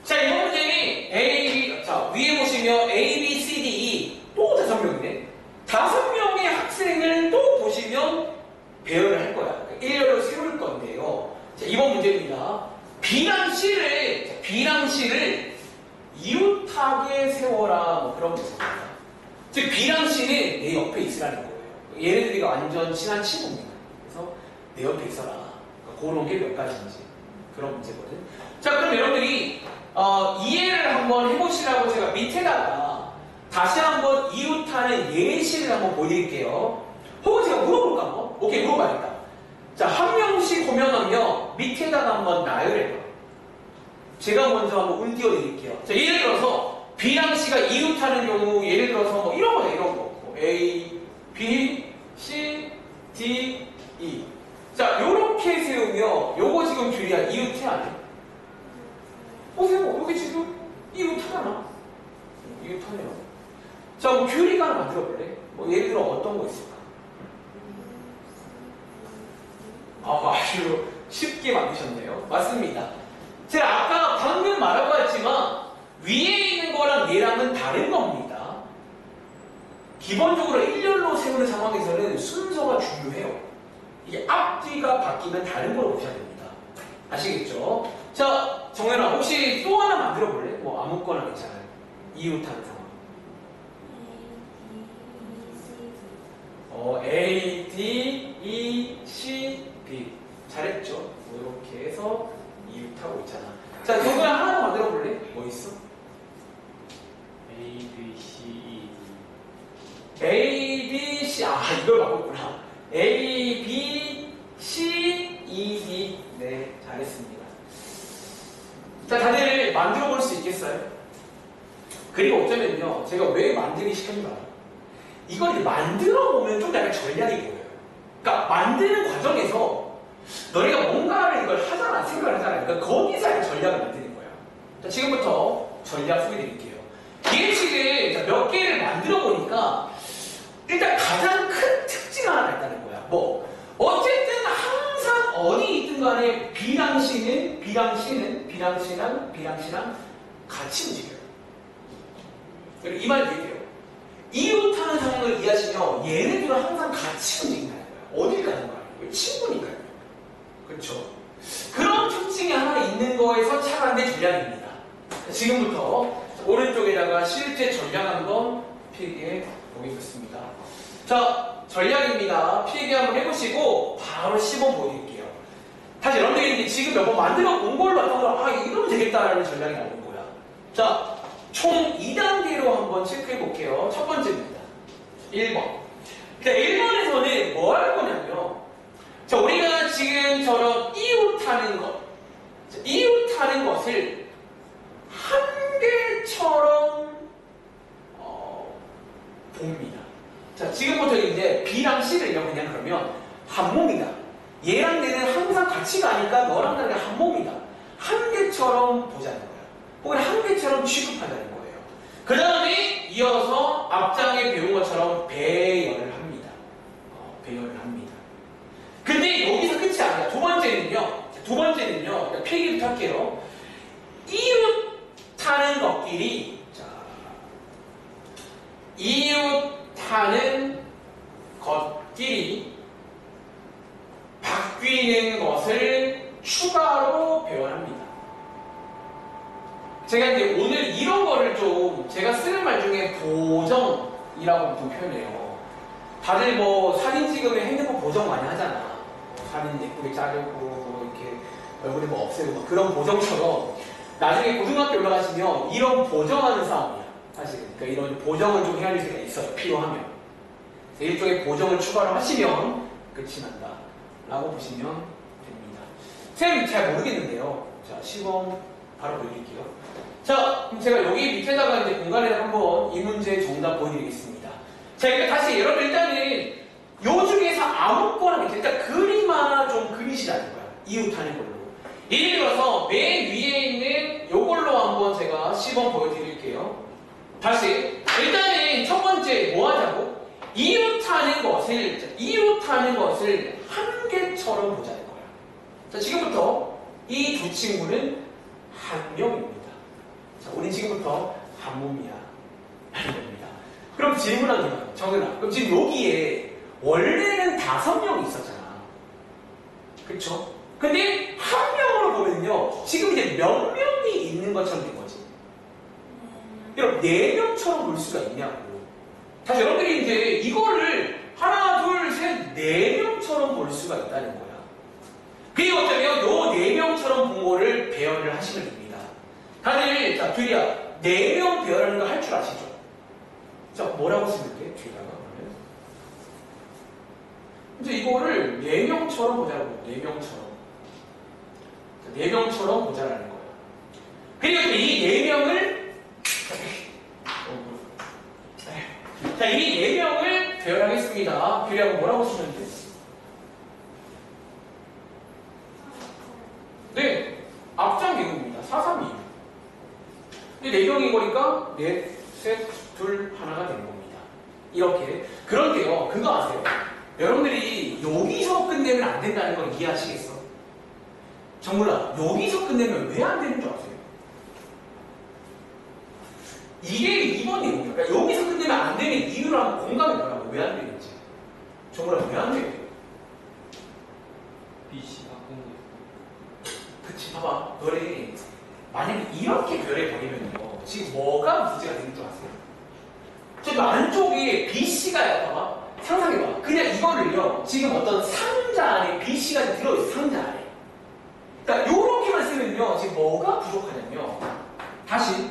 자, 이번 문제는 A, 자, 위에 보시면 A, B, C, D, E 또 5명이네. 5명의 학생을 또 보시면 배열을 할 거야. 일렬로 세울 건데요. 자, 이번 문제입니다. B랑 C를 이웃하게 세워라. 뭐 그런 문제입니다. 즉, B랑 C는 내 옆에 있으라는 거예요. 얘네들이 완전 친한 친구입니다. 그래서 내 옆에 있어라. 그런 게 몇 가지인지. 그런 문제거든. 자, 그럼 여러분들이 이해를 한번 해보시라고 제가 밑에다가 다시 한번 이웃하는 예시를 한번 보여드릴게요. 혹은 제가 물어볼까 한번? 오케이, 물어봐야겠다. 자, 한 명씩 호명하며 밑에다가 한번 나열해봐. 제가 먼저 한번 띄워드릴게요. 자, 예를 들어서 B랑 C가 이웃하는 경우, 예를 들어서 뭐 이런 거네, 이런 거. 뭐 A, B, C, D, E. 자, 요렇게 세우며 요거 지금 규리야 이웃해 안 해? 보세요. 여기 지금 이웃하잖아. 이웃하네요. 자, 뭐 규리가 하나 만들어 볼래? 뭐 예를 들어 어떤 거 있을까? 아주 쉽게 만드셨네요. 맞습니다. 제가 아까 방금 말하고 했지만 위에 있는 거랑 얘랑은 다른 겁니다. 기본적으로 일렬로 세우는 상황에서는 순서가 중요해요. 이게 앞뒤가 바뀌면 다른 걸로 보셔야 됩니다. 아시겠죠? 자, 정연아 혹시 또 하나 만들어 볼래? 뭐 아무거나 괜찮아요. 이웃하는 상황. A, D, E, C, B. 잘했죠? 뭐 이렇게 해서 이웃하고 있잖아. 자, 정연아 하나 더 만들어 볼래? 뭐 있어? A, B, C, E, A, B, C. 아, 이걸 바꿨구나. A, B, C, E, D. 네, 잘했습니다. 자, 다들 만들어 볼 수 있겠어요? 그리고 어쩌면요, 제가 왜 만들기 시켰는지 알아요? 이걸 이제 만들어 보면 좀 약간 전략이 보여요. 그러니까 만드는 과정에서 너희가 뭔가를 이걸 하잖아, 생각을 하잖아. 그러니까 거기서 약간 전략을 만드는 거야. 자, 지금부터 전략 소개해 드릴게요. 기획식을 몇 개를 만들어 보니까 일단 가장 큰 특징 하나가 있다는 거야. 뭐 어쨌든 항상 어디 있든 간에 B랑 C랑 같이 움직여요. 이 말 얘기해요. 이웃하는 상황을 이해하시면 얘네들은 항상 같이 움직인다는 거야. 어딜 가는 거야? 친구니까요. 그렇죠? 그런 특징이 하나 있는 거에서 착안된 전략입니다. 지금부터 오른쪽에다가 실제 전략 한번 필기해 보겠습니다. 자, 전략입니다. 필기 한번 해보시고 바로 시범 보여드릴게요. 사실 여러분들이 지금 몇 번 만들어 본 걸 바탕으로 이러면 되겠다라는 전략이 나오는 거야. 자, 총 2단계로 한번 체크해 볼게요. 첫 번째입니다. 1번. 자, 1번에서는 뭐 할 거냐면요. 자, 우리가 지금처럼 이웃하는 것. 자, 이웃하는 것을 한 개처럼 봅니다. 자, 지금부터 이제 B랑 C를 그냥 그러면 한 몸이다. 얘랑 얘는 항상 같이 가니까 너랑 나랑 한 몸이다. 한 개처럼 보자는 거야. 혹은 한 개처럼 취급하자는 거예요. 그 다음에 이어서 앞장에 배운 것처럼 배열을 합니다. 배열을 합니다. 근데 여기서 끝이 아니야. 두 번째는요. 필기부터 할게요. 이웃하는 것끼리, 자, 이웃하는 것끼리 바뀌는 것을 추가로 배열합니다. 제가 이제 오늘 이런 거를 좀 제가 쓰는 말 중에 보정이라고 좀 표현해요. 다들 뭐 사진 찍으면 핸드폰 보정 많이 하잖아. 사진 예쁘게 자르고 뭐 이렇게 얼굴에 뭐 없애고 뭐 그런 보정처럼 나중에 고등학교 올라가시면 이런 보정하는 싸움이야. 사실은. 그러니까 이런 보정을 좀 해야 될 때가 있어요. 필요하면. 일종의 보정을 추가로 하시면 끝이 난다. 라고 보시면 됩니다. 쌤 잘 모르겠는데요. 자, 시범 바로 보여드릴게요. 자, 그럼 제가 여기 밑에다가 이제 공간에 한번 이 문제 정답 보여드리겠습니다. 자, 그러니까 다시 여러분 일단은 요 중에서 아무거나 일단 그림 하나 좀 그리시라는 거야. 이웃하는 걸로. 예를 들어서 맨 위에 있는 요걸로 한번 제가 시범 보여드릴게요. 다시 일단은 첫 번째 뭐 하자고? 이웃하는 것을 한 개처럼 보자는 거야. 자, 지금부터 이 두 친구는 한 명입니다. 자, 우리 지금부터 한 몸이야. 하는 겁니다. 그럼 질문하기만, 정은아. 그럼 지금 여기에 원래는 5명이 있었잖아. 그쵸? 근데 한 명으로 보면요. 지금 이제 몇 명이 있는 것처럼 된 거지. 여러분, 4명처럼 볼 수가 있냐고. 사실 여러분들이 이제 이거를 하나, 둘, 셋, 4명처럼 볼 수가 있다는 거야. 그게 어쩌면 요 4명처럼 본 거를 배열을 하시면 됩니다. 다들, 자, 규리야, 4명 배열하는 거 할 줄 아시죠? 자, 뭐라고 쓰면 돼? 뒤에다가. 그러면. 이제 이거를 4명처럼 보자고. 4명처럼. 자, 4명처럼 보자라는 거야. 그리고 이 4명을 자, 이 4명을 배열하겠습니다. 규리하고 뭐라고 쓰면 돼? 네, 앞장 개구입니다. 4, 3, 2. 근데 4명인 거니까 넷, 셋, 둘, 하나가 되는 겁니다. 이렇게. 그런데요, 그거 아세요? 여러분들이 여기서 끝내면 안 된다는 걸 이해하시겠어? 정말라, 여기서 끝내면 왜 안 되는 줄 아세요? 이게 2번 내용이에요. 그러니까 여기서 끝내면 안 되는 이유를 한번 공감해 보라고. 왜 안 되는지. 정말라, 왜 안 돼요? B, C 바꾼 거. 그치, 봐봐. 너네 되면요. 지금 뭐가 문제가 되는 줄 아세요? 저 안쪽에 BC가 봐봐. 상상해봐. 그냥 이거를요. 지금 어떤 상자 안에 BC가 들어있어. 상자 안에. 그러니까 요렇게만 쓰면요. 지금 뭐가 부족하냐면요. 다시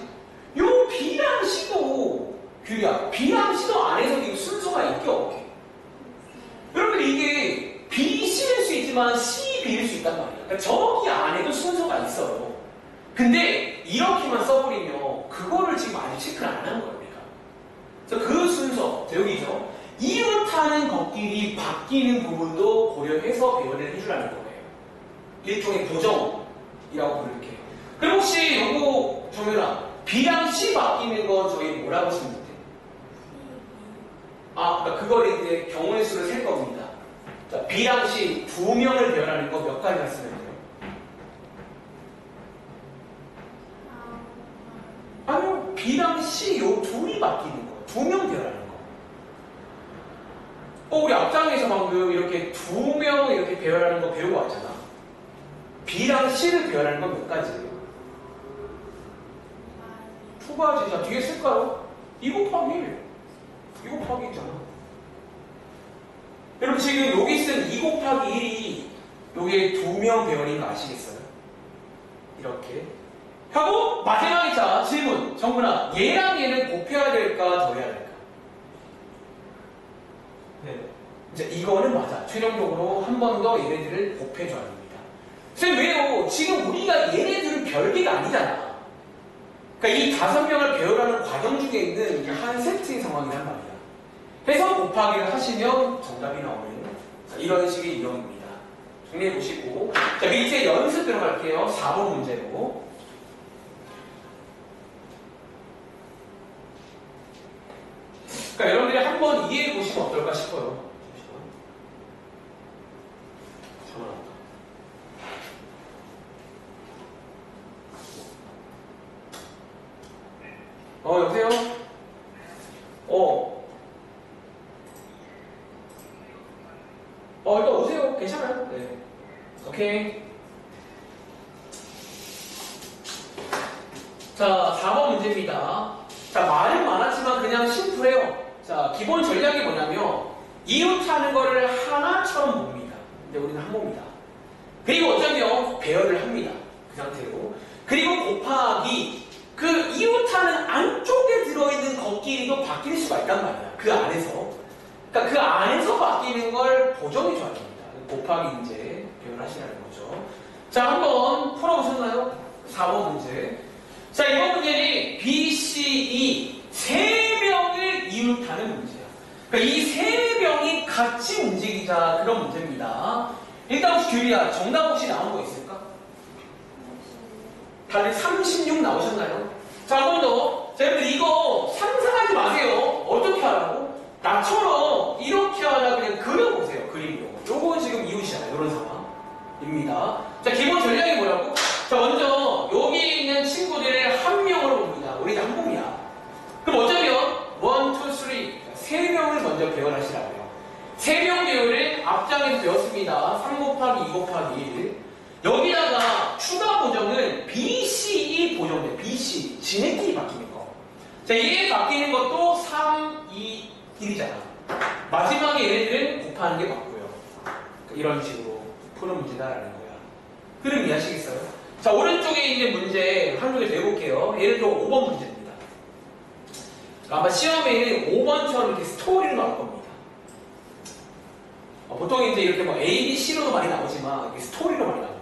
요 B랑 C도 규야. B랑 C도 안에서 지금 순서가 있게 없게. 여러분 이게 B, C일 수 있지만 C, B일 수 있단 말이야. 그러니까 저기 안에도 순서가 있어요. 근데 이렇게만 써버리면 그거를 지금 아직 체크를 안 하는 겁니다. 그래서 그 순서, 여기죠. 이웃하는 것끼리 바뀌는 부분도 고려해서 배열을 해주라는 거예요. 일종의 보정이라고 부를게요. 그럼 혹시 요거 정연아, B랑 C 바뀌는 건 저희 뭐라고 쓰면 돼? 그러니까 그거를 이제 경우의 수를 셀 겁니다. 자, B랑 C 두 명을 배열하는 거 몇 가지나 쓰면 돼요? 아니요, B랑 C 요 둘이 바뀌는 거, 두 명 배열하는 거. 우리 앞장에서 방금 이렇게 두 명 이렇게 배열하는 거 배우고 왔잖아. B랑 C를 배열하는 건 몇 가지예요? 두 가지. 자, 뒤에 쓸까요? 2 곱하기 1. 2 곱하기 2잖아. 여러분 지금 여기 쓴 2 곱하기 1이 요게 두 명 배열인 거 아시겠어요? 이렇게. 하고 마지막에 자 질문 정근아 얘랑 얘는 곱해야 될까 더해야 될까? 네. 이제 이거는 맞아. 최종적으로 한 번 더 얘네들을 곱해줘야 됩니다. 선생님 왜요? 지금 우리가 얘네들은 별개가 아니잖아. 그러니까 이 5명을 배열하는 과정 중에 있는 한 세트의 상황이란 말이야. 해서 곱하기를 하시면 정답이 나오는 이런 식의 유형입니다. 정리해 보시고 자 밑에 연습 들어갈게요. 4번 문제로. 그러니까 여러분들이 한번 이해해 보시면 어떨까 싶어요. 여보세요? 일단 오세요. 괜찮아요. 네. 오케이. 자, 4번 문제입니다. 자, 말은 많았지만 그냥 심플해요. 자, 기본 전략이 뭐냐면 이웃하는 거를 하나처럼 봅니다. 근데 우리는 한 봅니다. 그리고 어쩌면 배열을 합니다. 그 상태로. 그리고 곱하기 그 이웃하는 안쪽에 들어있는 것끼리도 바뀔 수가 있단 말이야. 그 안에서. 그러니까 그 안에서 바뀌는 걸 보정해 줘야 됩니다. 곱하기 이제 배열하시라는 거죠. 자, 한번 풀어보셨나요? 4번 문제. 자, 이번 문제는 B, C, E 세 명을 이웃하는 문제야. 그러니까 이 세 명이 같이 움직이자 그런 문제입니다. 일단 혹시 규리야, 정답 혹시 나온 거 있을까? 다들 36 나오셨나요? 자, 한 번 더. 자, 여러분들 이거 상상하지 마세요. 어떻게 하라고? 나처럼 이렇게 하나 그냥 그려보세요. 그림으로. 요건 지금 이웃이잖아요. 이런 상황입니다. 자, 기본 전략이 뭐라고? 자, 먼저 여기 있는 친구들을 한 명으로 봅니다. 우리 한 몸이야. 그럼 어쩌면 1, 2, 3 세 명을 먼저 배열하시라고요. 세 명 배열을 앞장에서 배웠습니다. 3 곱하기 2 곱하기 1. 여기다가 추가 보정은 BCE 보정돼. BC. 지네끼리 바뀌는 거. 자, 얘 바뀌는 것도 3, 2, 1이잖아. 마지막에 얘네들은 곱하는 게 맞고요. 이런 식으로 푸는 문제다라는 거야. 그럼 이해하시겠어요? 자, 오른쪽에 있는 문제 한 문제 내볼게요. 예를 들어 5번 문제입니다. 아마 시험에는 5번처럼 이렇게 스토리로 나올 겁니다. 보통 이제 이렇게 뭐 A, B, C로도 많이 나오지만 이렇게 스토리로 많이 나옵니다.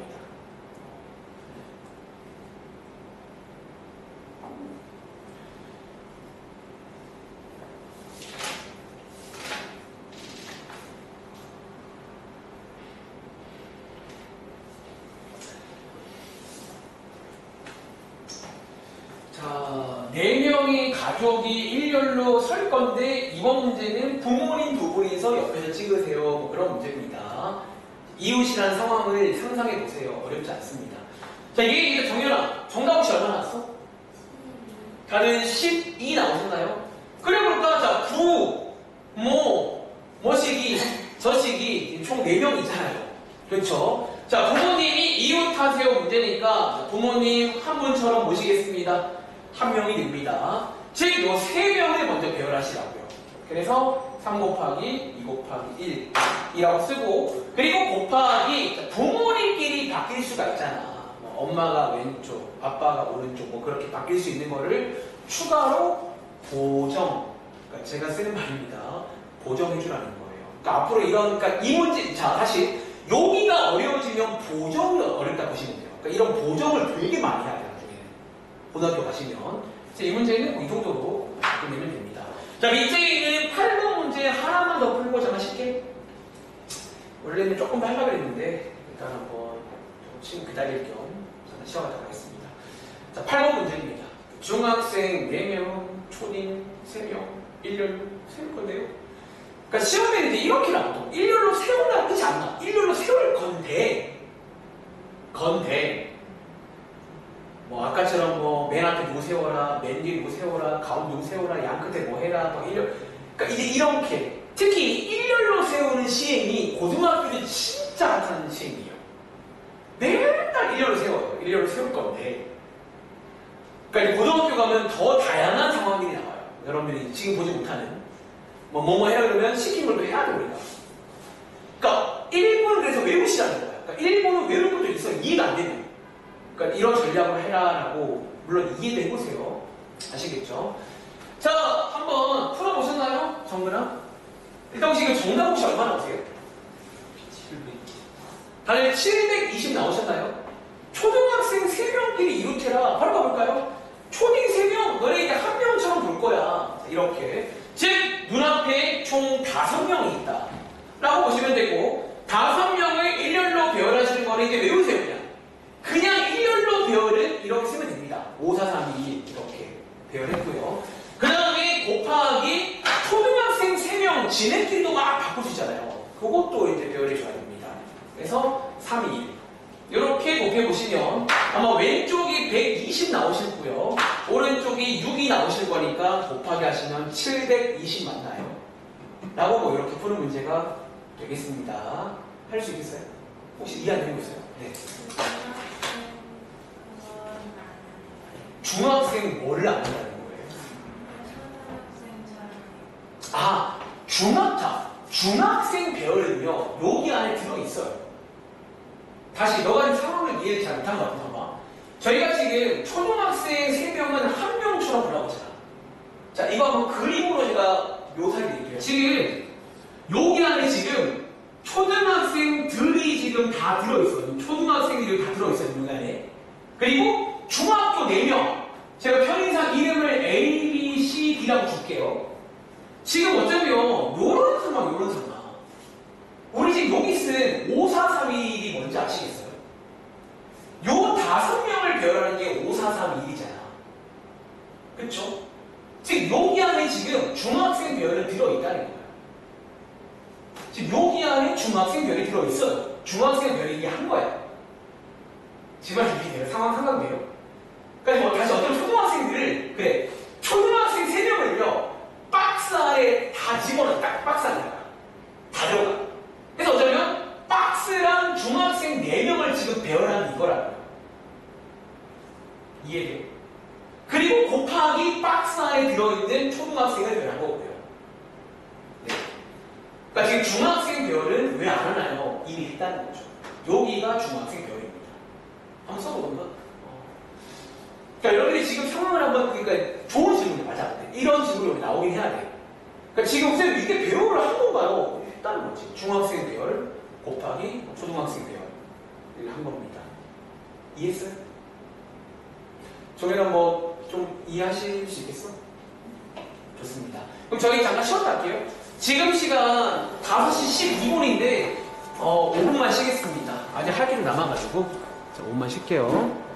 자, 4명이 가족이 일렬로 설 건데 이번 문제는 부모님 두 분이서 옆에서 찍으세요. 뭐 그런 문제입니다. 이웃이라는 상황을 상상해 보세요. 어렵지 않습니다. 자, 이게 정연아, 정답 혹시 얼마 나왔어? 다들 12 나오셨나요? 그래볼까? 자, 9, 뭐시기, 저시기 총 4명이잖아요. 그렇죠? 자, 부모님이 이웃하세요 문제니까 부모님 한 분처럼 모시겠습니다. 한 명이 됩니다. 즉, 요 3명을 먼저 배열하시라고요. 그래서 3 곱하기 2 곱하기 1이라고 쓰고, 그리고 곱하기 부모님끼리 바뀔 수가 있잖아. 뭐 엄마가 왼쪽, 아빠가 오른쪽, 뭐 그렇게 바뀔 수 있는 거를 추가로 보정, 그러니까 제가 쓰는 말입니다. 보정해주라는 거예요. 그러니까 앞으로 이런, 그러니까 이 문제, 자, 다시 여기가 어려워지면 보정이 어렵다 보시면 돼요. 그러니까 이런 보정을 되게 많이 해야 돼요. 나중에는 고등학교 가시면. 이 문제는 뭐이 정도로 끝내면 됩니다. 자, 밑에 있는 8번 문제 하나만 더 풀고 잠깐 쉽게. 원래는 조금 더 하려고 했는데 일단 한번 지금 기다릴 겸 잠깐 시험하도록 하겠습니다. 자, 8번 문제입니다. 중학생 4명, 초딩 3명, 일렬로 세울 건데요. 그러니까 시험에는 이제 이렇게 나오죠. 일렬로 세우라 뜻이 안 나. 일렬로 세울 건데, 뭐 아까처럼 뭐 맨 앞에 누구 세워라, 맨 뒤에 누구 세워라, 가운데 누구 세워라, 양 끝에 뭐 해라, 뭐 일렬. 그러니까 이제 이렇게 특히 일렬로 세우는 시행이 고등학교는 진짜 핫한 시행이에요. 맨날 일렬로 세워요. 일렬로 세울 건데. 그러니까 이제 고등학교 가면 더 다양한 상황들이 나와요. 여러분들이 지금 보지 못하는 뭐뭐 해라 그러면 시킨 걸 또 해야 돼 우리가. 그러니까 1번은 그래서 외우시라는 거야. 그러니까 1번은 외울 것도 있어 이해가 안 되는. 그러니까 이런 전략을 해라라고 물론 이해도 해보세요. 아시겠죠? 자, 한번 풀어보셨나요? 정근아? 일단 지금 정답 혹시 얼마 나오세요? 700. 다들 720 나오셨나요? 초등학생 3명끼리 이루테라 바로 가볼까요? 초딩 3명 너네 이제 한 명처럼 볼 거야. 이렇게 즉 눈앞에 총 5명이 있다 라고 보시면 되고 5명을 일렬로 배열하시는 거는 이제 외우세요. 그냥 일렬로 배열은 이렇게 쓰면 됩니다. 5, 4, 3, 2 이렇게 배열했고요. 그 다음에 곱하기 초등학생 3명 지네끼리도 막 바꿀 수 있잖아요. 그것도 이제 배열해줘야 됩니다. 그래서 3, 2 이렇게 곱해보시면 아마 왼쪽이 120 나오실 거고요. 오른쪽이 6이 나오실 거니까 곱하기 하시면 720 맞나요? 라고 뭐 이렇게 푸는 문제가 되겠습니다. 할 수 있겠어요? 혹시 이해 안 되는 거 있어요? 네. 중학생 뭐를 안 한다는 거예요? 아, 중학생 배열은요 여기 안에 들어있어요. 다시 너가 지금 상황을 이해를 잘 못한 것 같아. 봐봐. 저희가 지금 초등학생 3명은 한 명처럼 보라고 했잖아. 자, 이거 한번 그림으로 제가 묘사를 드릴게요. 지금 여기 안에 지금 초등학생들이 지금 다 들어있어요. 초등학생들이 다 들어있어요. 여기 안에. 그리고 중학교 4명. 제가 편의상 이름을 A, B, C, D라고 줄게요. 지금 어쩌면 요런 상황. 우리 지금 여기 쓴 5, 4, 3, 1이 뭔지 아시겠어요? 요 5명을 배열하는 게 5, 4, 3, 1이잖아. 그쵸? 즉 여기 안에 지금 중학생 배열은 들어있다는 거예요. 지금 여기 안에 중학생 배열이 들어있어요. 중학생 배열이 이게 한 거야. 지금 이렇게 돼요. 상황 상관돼요. 그러니까 뭐 다시 어떤 초등학생들을 그래 초등학생 3명을요 박스 안에 다 집어넣어. 딱 박스 안에 다 들어가. 그래서 어쩌면 박스랑 중학생 4명을 지금 배열하는 이거라고요. 이해돼요? 그리고 곱하기 박스 안에 들어있는 초등학생을 배열한 거고요. 네. 그러니까 지금 중학생 배열은 왜 안 하나요? 이미 했다는 거죠. 여기가 중학생 배열입니다. 한번 써보던가. 그러니까 여러분들이 지금 상황을 한번 그러니까 좋은 질문이 맞아. 이런 질문이 여기 나오긴 해야 돼. 그러니까 지금 선생님 이게 배열을 한 건가요? 했다는 거지. 중학생 배열 곱하기 초등학생 배열을 한 겁니다. 이해했어요? 저희랑 뭐 좀 이해하실 수 있겠어? 좋습니다. 그럼 저희 잠깐 쉬었다 할게요. 지금 시간 5시 12분인데 5분만 쉬겠습니다. 아직 할 게 좀 남아가지고 자, 5분만 쉴게요.